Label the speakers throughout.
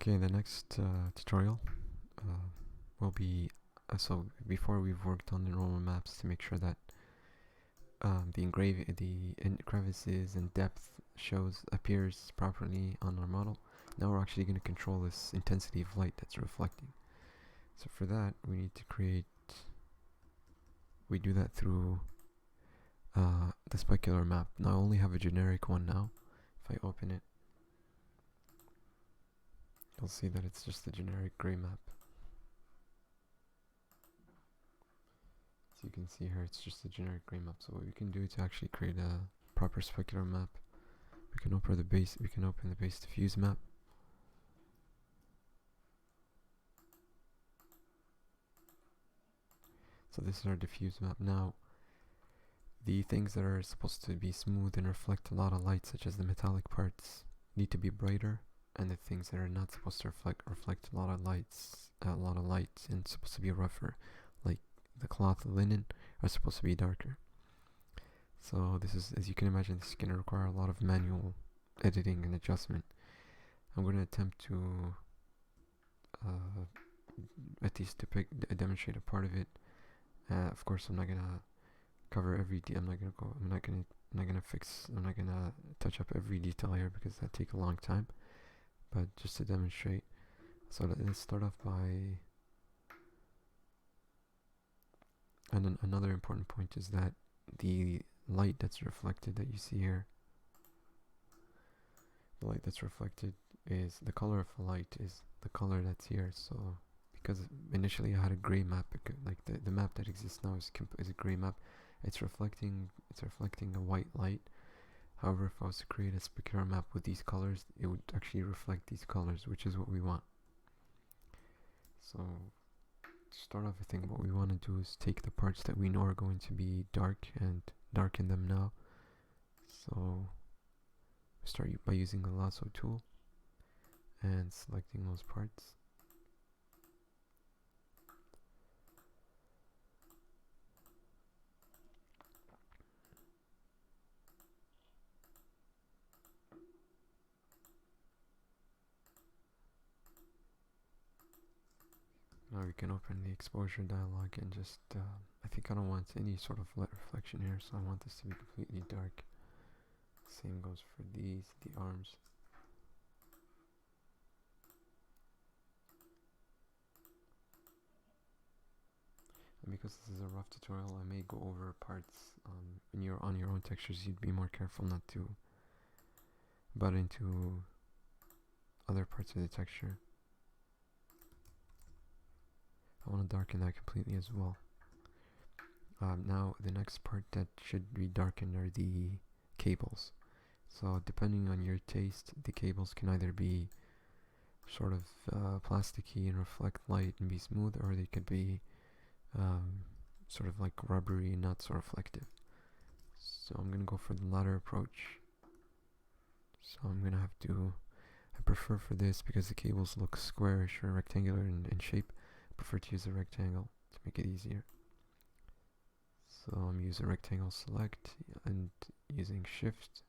Speaker 1: Okay, the next tutorial will be so before we've worked on the normal maps to make sure that the crevices and depth appears properly on our model. Now we're actually going to control this intensity of light that's reflecting. So for that we need to we do that through the specular map. Now I only have a generic one now. If I open it, you'll see that it's just a generic gray map. As you can see here, it's just a generic gray map. So what we can do to actually create a proper specular map, we can open the base diffuse map. So this is our diffuse map. Now the things that are supposed to be smooth and reflect a lot of light, such as the metallic parts, need to be brighter, and the things that are not supposed to reflect a lot of light and supposed to be rougher, like the cloth, the linen, are supposed to be darker. So this is, as you can imagine, this is going to require a lot of manual editing and adjustment. I'm going to attempt to at least demonstrate a part of it. Of course, I'm not going to cover every I'm not going to touch up every detail here because that take a long time. But just to demonstrate, so let's start off by, and another important point is that the light that's reflected that you see here, the light that's reflected is the color of the light is the color that's here. So because initially I had a gray map, like the map that exists now is a gray map, it's reflecting a white light. However, if I was to create a specular map with these colors, it would actually reflect these colors, which is what we want. So to start off, I think what we want to do is take the parts that we know are going to be dark and darken them now. So start by using the lasso tool and selecting those parts. Now we can open the exposure dialog and just, I think I don't want any sort of light reflection here, so I want this to be completely dark. Same goes for the arms. And because this is a rough tutorial, I may go over parts on your own textures. You'd be more careful not to butt into other parts of the texture. I want to darken that completely as well. Now the next part that should be darkened are the cables. So depending on your taste, the cables can either be sort of plasticky and reflect light and be smooth, or they could be sort of like rubbery and not so reflective. So I'm going to go for the latter approach. So I'm going to have to, I prefer for this, because the cables look squarish or rectangular in shape, I prefer to use a rectangle to make it easier. So I'm using rectangle select and using shift.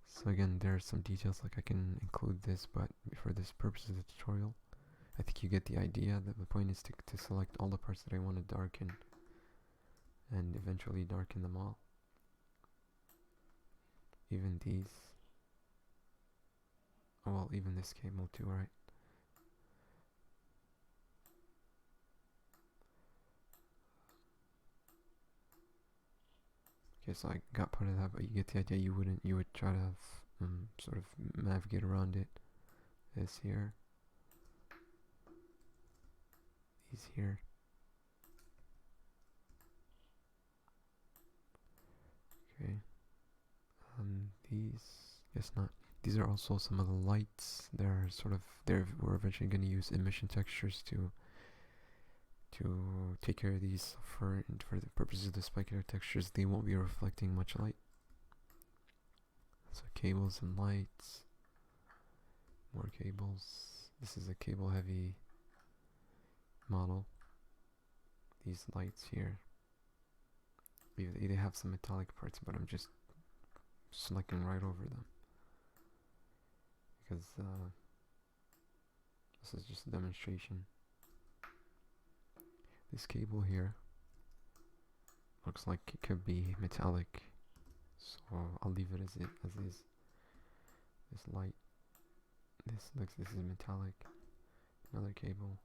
Speaker 1: So again, there are some details, like I can include this, but for this purpose of the tutorial, I think you get the idea that the point is to select all the parts that I want to darken and eventually darken them all. Even these. Oh, well, even this cable too, right? Okay, so I got part of that, but you get the idea. You would try to sort of navigate around it. This here. These here. Okay. These, guess not. These are also some of the lights. We're eventually going to use emission textures to take care of these. For the purposes of the specular textures, they won't be reflecting much light. So cables and lights, more cables. This is a cable heavy model. These lights here, they have some metallic parts, but I'm just selecting right over them, because this is just a demonstration. This cable here looks like it could be metallic, so I'll leave it as is. This light, this is metallic. Another cable.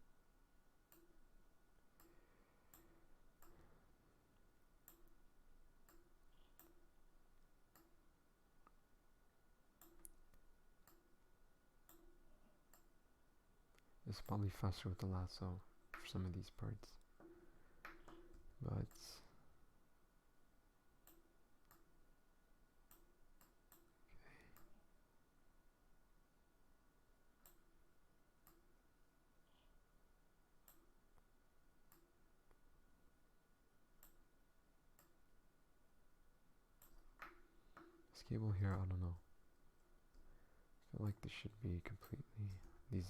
Speaker 1: It's probably faster with the lasso for some of these parts, but this cable here, I don't know. I feel like this should be completely these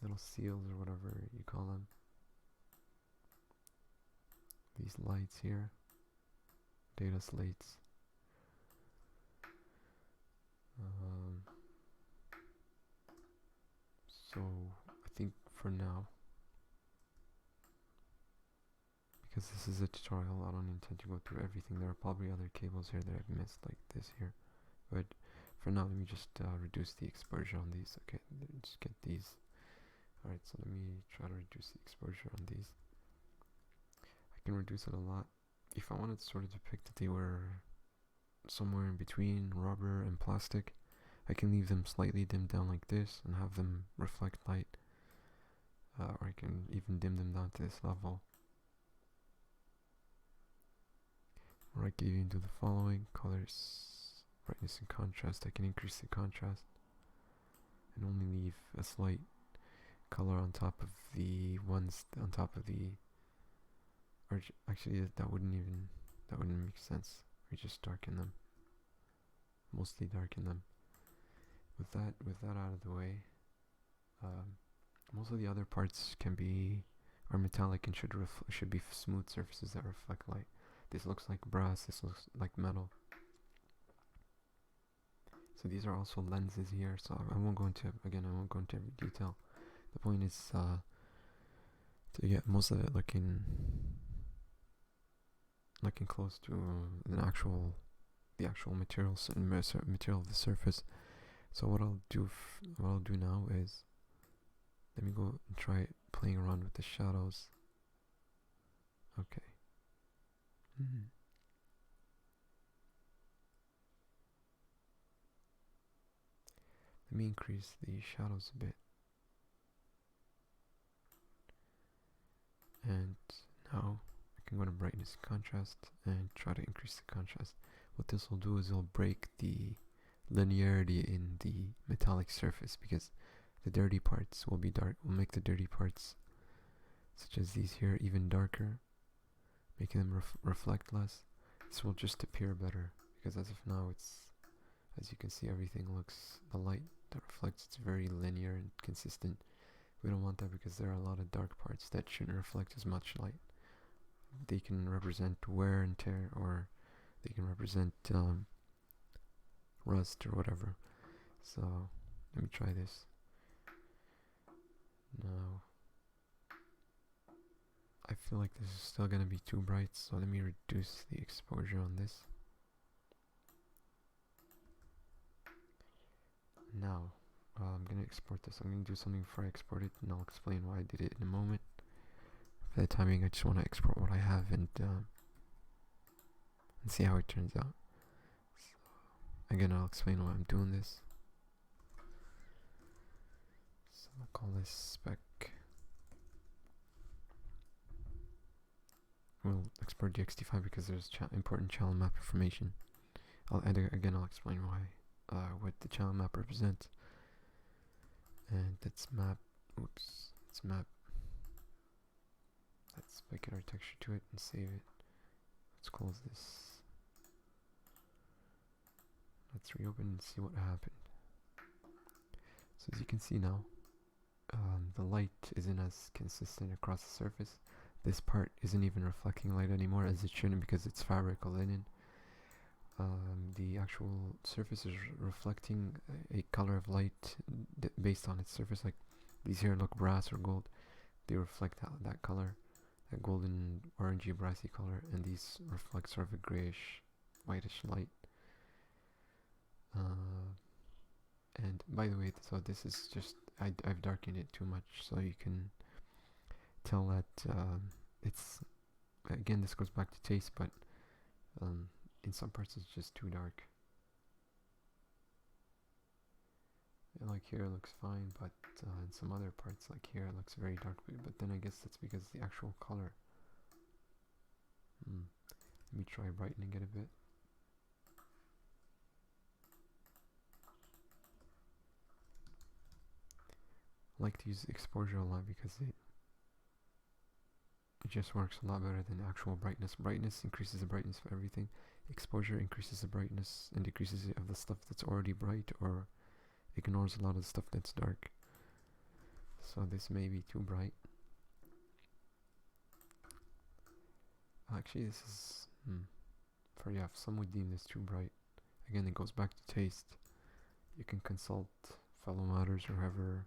Speaker 1: little seals or whatever you call them. These lights here, data slates. So I think for now, because this is a tutorial, I don't intend to go through everything. There are probably other cables here that I've missed, like this here. But for now, let me just reduce the exposure on these. Okay, just get these. Alright, so let me try to reduce the exposure on these. I can reduce it a lot. If I wanted to sort of depict that they were somewhere in between rubber and plastic, I can leave them slightly dimmed down like this and have them reflect light. Or I can even dim them down to this level. Or I can even do the following: colors, brightness and contrast. I can increase the contrast and only leave a slight color on top of the ones on top of the, or actually that wouldn't make sense. We just darken them, mostly darken them. With that out of the way, most of the other parts are metallic and should be smooth surfaces that reflect light. This looks like brass, this looks like metal. So these are also lenses here, so I won't go into every detail. The point is to get most of it looking close to the actual material of the surface. So what I'll do now is, let me go and try playing around with the shadows. Okay. Let me increase the shadows a bit. And now I can go to brightness and contrast and try to increase the contrast. What this will do is it'll break the linearity in the metallic surface, because the dirty parts will be dark. Will make the dirty parts, such as these here, even darker, making them reflect less. This will just appear better, because as of now, as you can see, everything looks, the light that reflects, it's very linear and consistent. We don't want that, because there are a lot of dark parts that shouldn't reflect as much light. They can represent wear and tear, or they can represent rust or whatever. So let me try this. Now I feel like this is still gonna be too bright, so let me reduce the exposure on this. Now I'm gonna export this. I'm gonna do something before I export it, and I'll explain why I did it in a moment. For the time being, I just want to export what I have and see how it turns out. So, again, I'll explain why I'm doing this. So I'll call this spec. We'll export DXT5 because there's important channel map information. I'll explain why, what the channel map represents. And let's map specular texture to it and save it. Let's close this. Let's reopen and see what happened. So as you can see now, the light isn't as consistent across the surface. This part isn't even reflecting light anymore, as it shouldn't, because it's fabric or linen. the actual surface is reflecting a color of light based on its surface. Like these here look brass or gold, they reflect that color, that golden orangey brassy color, and these reflect sort of a grayish whitish light. And by the way, so this is just I've darkened it too much, so you can tell that it's, again, this goes back to taste, but in some parts it's just too dark. And like here it looks fine, but in some other parts, like here, it looks very dark. But then I guess that's because the actual color. Let me try brightening it a bit. I like to use exposure a lot because it just works a lot better than actual brightness. Brightness increases the brightness of everything. Exposure increases the brightness and decreases it of the stuff that's already bright, or ignores a lot of the stuff that's dark. So this may be too bright. Actually, this is some would deem this too bright. Again, it goes back to taste. You can consult fellow modders or whoever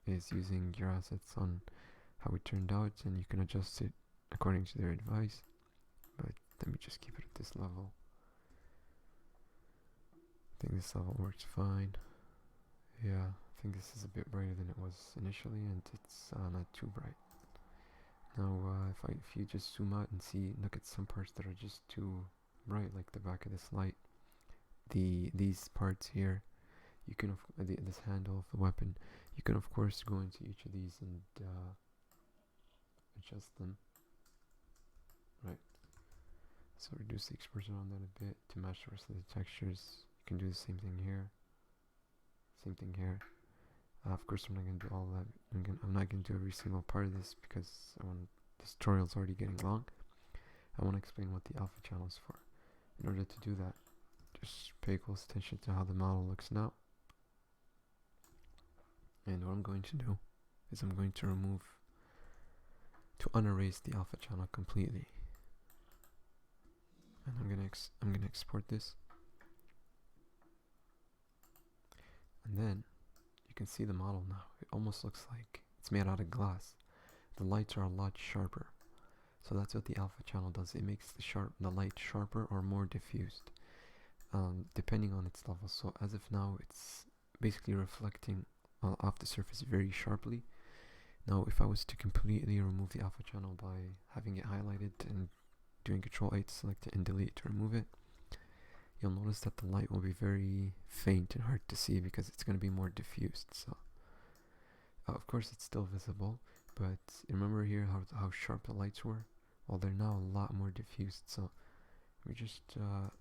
Speaker 1: is using your assets on how it turned out, and you can adjust it according to their advice. But let me just keep it at this level. I think this level works fine. Yeah, I think this is a bit brighter than it was initially, and it's not too bright. Now, if you just zoom out and look at some parts that are just too bright, like the back of this light, these parts here, you can this handle of the weapon, you can of course go into each of these and adjust them. Right. So reduce the exposure on that a bit to match the rest of the textures. You can do the same thing here. Same thing here. Of course, I'm not going to do all that. I'm not going to do every single part of this because this tutorial's already getting long. I want to explain what the alpha channel is for. In order to do that, just pay close attention to how the model looks now. And what I'm going to do is I'm going to unerase the alpha channel completely. And I'm gonna export this. And then you can see the model now. It almost looks like it's made out of glass. The lights are a lot sharper. So that's what the alpha channel does. It makes the light sharper or more diffused, depending on its level. So as of now, it's basically reflecting off the surface very sharply. Now, if I was to completely remove the alpha channel by having it highlighted and doing Control-A to select it and delete to remove it, you'll notice that the light will be very faint and hard to see because it's going to be more diffused. So, of course, it's still visible, but remember here how sharp the lights were? Well, they're now a lot more diffused. So, let me just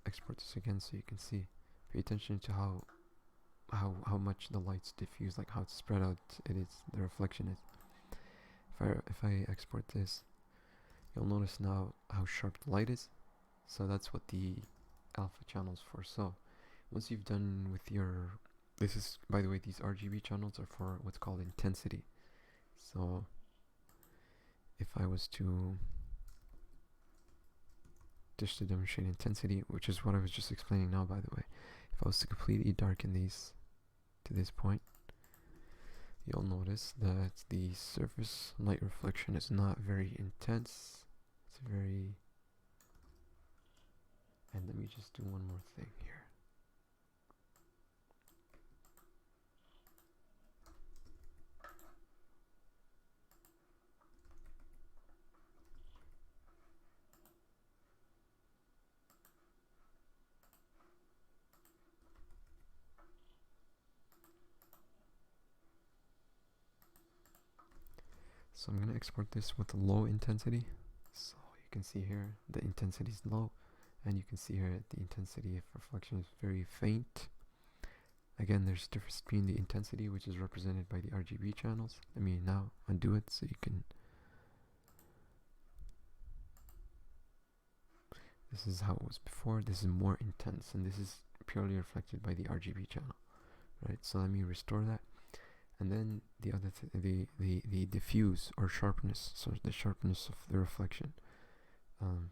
Speaker 1: export this again so you can see. Pay attention to how much the lights diffuse, like how spread out the reflection is. If I export this, you'll notice now how sharp the light is. So that's what the alpha channels for. So once you've done with this is, by the way, these RGB channels are for what's called intensity. So if I was to just to demonstrate intensity, which is what I was just explaining now, by the way, if I was to completely darken these to this point, you'll notice that the surface light reflection is not very intense. It's very... And let me just do one more thing here. So I'm going to export this with low intensity. So you can see here the intensity is low, and you can see here the intensity of reflection is very faint. Again, there's a difference between the intensity, which is represented by the RGB channels. Let me now undo it so you can... This is how it was before. This is more intense, and this is purely reflected by the RGB channel, right? So let me restore that. And then the other the diffuse or sharpness, so the sharpness of the reflection.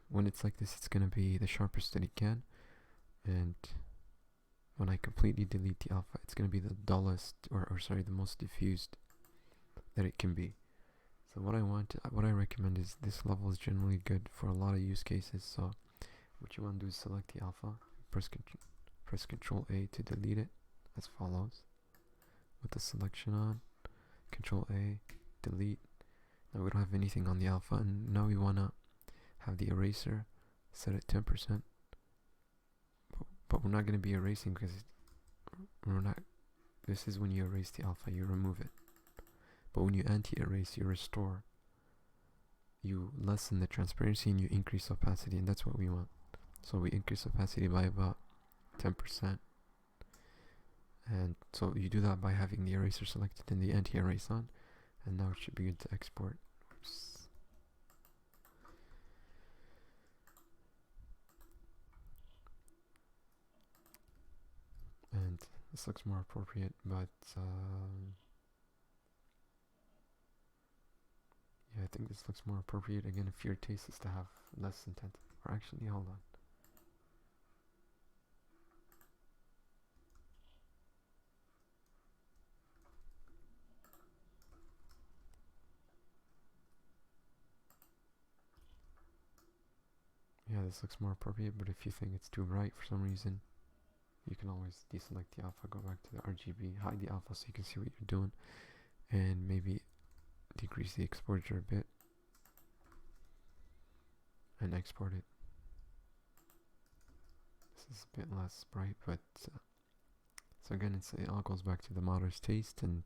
Speaker 1: When it's like this, it's gonna be the sharpest that it can, and when I completely delete the alpha, it's going to be the dullest, or sorry, the most diffused that it can be. So what I recommend is this level is generally good for a lot of use cases. So what you want to do is select the alpha, press Control A to delete it as follows. With the selection on, Control A, delete. Now we don't have anything on the alpha, and now we want to have the eraser set at 10%. But we're not going to be erasing because we're not. This is when you erase the alpha, you remove it. But when you anti-erase, you restore. You lessen the transparency and you increase opacity, and that's what we want. So we increase opacity by about 10%. And so you do that by having the eraser selected and the anti-erase on. And now it should be good to export. Oops. And this looks more appropriate, but yeah, I think this looks more appropriate again if your taste is to have less intent. Or actually, hold on. Yeah, this looks more appropriate, but if you think it's too bright for some reason, you can always deselect the alpha, go back to the RGB, hide the alpha so you can see what you're doing, and maybe decrease the exposure a bit, and export it. This is a bit less bright, but so again, it all goes back to the modder's taste, and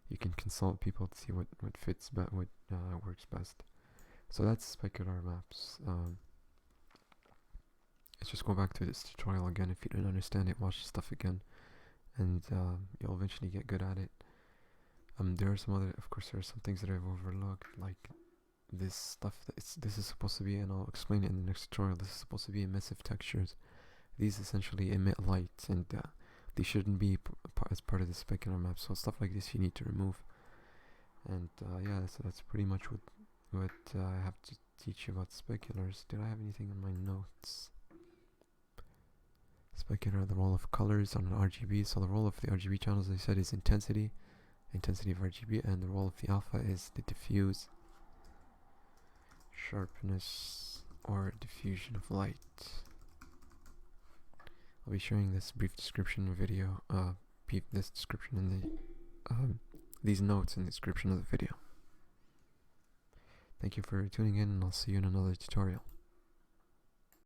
Speaker 1: you can consult people to see what fits, but what works best. So that's Specular maps. Let's just go back to this tutorial again. If you don't understand it, watch the stuff again, and you'll eventually get good at it. There are some things that I've overlooked, like this stuff. This is supposed to be, and I'll explain it in the next tutorial. This is supposed to be emissive textures. These essentially emit light, and they shouldn't be as part of the specular map. So stuff like this you need to remove. And yeah, so that's pretty much what I have to teach you about speculars. Did I have anything in my notes? Specular, the role of colors on an RGB. So the role of the RGB channel, as I said, is intensity of RGB, and the role of the alpha is the diffuse, sharpness, or diffusion of light. I'll be sharing this brief description video, this description in the these notes in the description of the video. Thank you for tuning in, and I'll see you in another tutorial.